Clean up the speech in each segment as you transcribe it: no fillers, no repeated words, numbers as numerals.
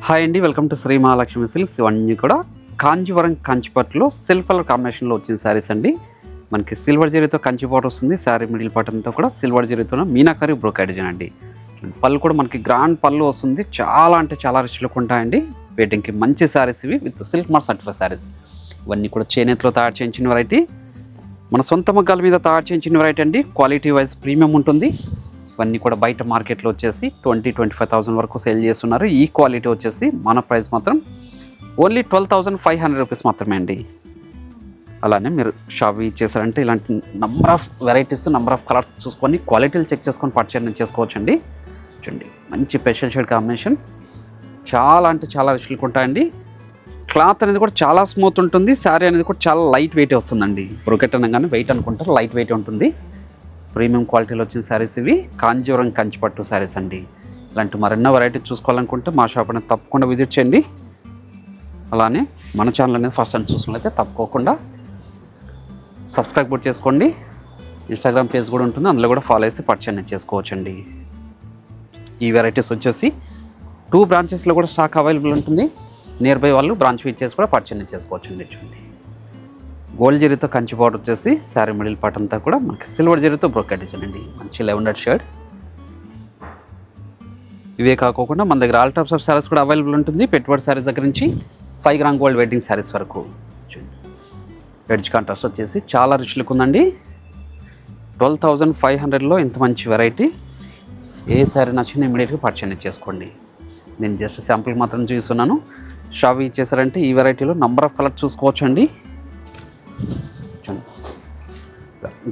Hi అండి, welcome to Shri Mahalakshmi silks. ఇవన్నీ కూడా కాంజీవరం కంచిపట్టులో సిల్క్ కలర్ కాంబినేషన్లో వచ్చిన శారీస్ అండి. మనకి సిల్వర్ జరీతో కంచి బార్డర్ వస్తుంది. శారీ మిడిల్ పార్ట్ అంతా కూడా సిల్వర్ జరీతో మీనాకరీ బ్రోకెడ్ డిజైన్ అండి. పళ్ళు కూడా మనకి గ్రాండ్ పళ్ళు వస్తుంది. చాలా అంటే చాలా రిచ్ లుక్ ఉంటాయండి. వెడ్డింగ్కి మంచి శారీస్ ఇవి with silk mark certified saris. ఇవన్నీ కూడా చేనేతలో తయారు చేయించిన వెరైటీ, మన సొంత మగ్గాల మీద తయారు చేయించిన వెరైటీ అండి. క్వాలిటీ వైజ్ ప్రీమియం ఉంటుంది. ఇవన్నీ కూడా బయట మార్కెట్లో వచ్చేసి 20-25,000 వరకు సేల్ చేస్తున్నారు. ఈ క్వాలిటీ వచ్చేసి మన ప్రైస్ మాత్రం ఓన్లీ 12,500 రూపీస్ మాత్రమే అండి. అలానే మీరు షాప్ చేశారంటే ఇలాంటి number of varieties, number of colours చూసుకొని క్వాలిటీలు చెక్ చేసుకొని పర్చేజ్ చేసుకోవచ్చండి. చూడండి, మంచి స్పెషల్ షేడ్ కాంబినేషన్, చాలా అంటే చాలా రిచ్ లుక్ ఉంటాయండి. క్లాత్ అనేది కూడా చాలా స్మూత్ ఉంటుంది. శారీ అనేది కూడా చాలా లైట్ వెయిట్ వస్తుందండి. బ్రోకెట్ అనగానే వెయిట్ అనుకుంటారు, లైట్ వెయిట్ ఉంటుంది. ప్రీమియం క్వాలిటీలో వచ్చిన శారీస్ ఇవి. కాంజీవరం కంచిపట్టు శారీస్ అండి. ఇలాంటి మరెన్నో వెరైటీ చూసుకోవాలనుకుంటే మా షాప్ అనేది తప్పకుండా విజిట్ చేయండి. అలానే మన ఛానల్ అనేది ఫస్ట్ టైం చూసినట్లయితే తప్పకుండా సబ్స్క్రైబ్ కూడా చేసుకోండి. ఇన్స్టాగ్రామ్ పేజ్ కూడా ఉంటుంది, అందులో కూడా ఫాలో చేసి పర్చేజ్ చేసుకోవచ్చండి. ఈ వెరైటీస్ వచ్చేసి 2 బ్రాంచెస్లో కూడా స్టాక్ అవైలబుల్ ఉంటుంది. నియర్ బై వాళ్ళు బ్రాంచ్ విజిట్ చేసి కూడా పర్చేజ్ చేసుకోవచ్చండి. చూడండి, గోల్డ్ జరీతో కంచి బార్డర్ వచ్చేసి శారీ మిడిల్ పార్ట్ అంతా కూడా మనకి సిల్వర్ జరీతో బ్రోకెట్ డిజైన్ అండి. మంచి లెవెండర్ షేడ్. ఇవే కాకుండా మన దగ్గర ఆల్ టైప్స్ ఆఫ్ శారీస్ కూడా అవైలబుల్ ఉంటుంది. పెట్టుబడి శారీస్ దగ్గర నుంచి 5 గ్రామ్ గోల్డ్ వెడ్డింగ్ శారీస్ వరకు. ఎడ్జ్ కాంట్రాస్ట్ వచ్చేసి చాలా రిచ్ లుక్ ఉందండి. 12,500లో ఇంత మంచి వెరైటీ. ఏ శారీ నచ్చినా ఇమీడియట్గా పర్చేజ్ చేసుకోండి. నేను జస్ట్ శాంపుల్ మాత్రం చూస్తున్నాను. షాప్ ఇచ్చేసారంటే ఈ వెరైటీలో నంబర్ ఆఫ్ కలర్ చూసుకోవచ్చండి.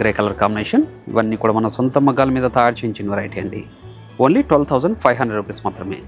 Grey colour combination. ఇవన్నీ కూడా మన సొంత మగ్గాల మీద తయారు చేయించిన వెరైటీ అండి. ఓన్లీ 12,500 రూపీస్ మాత్రమే.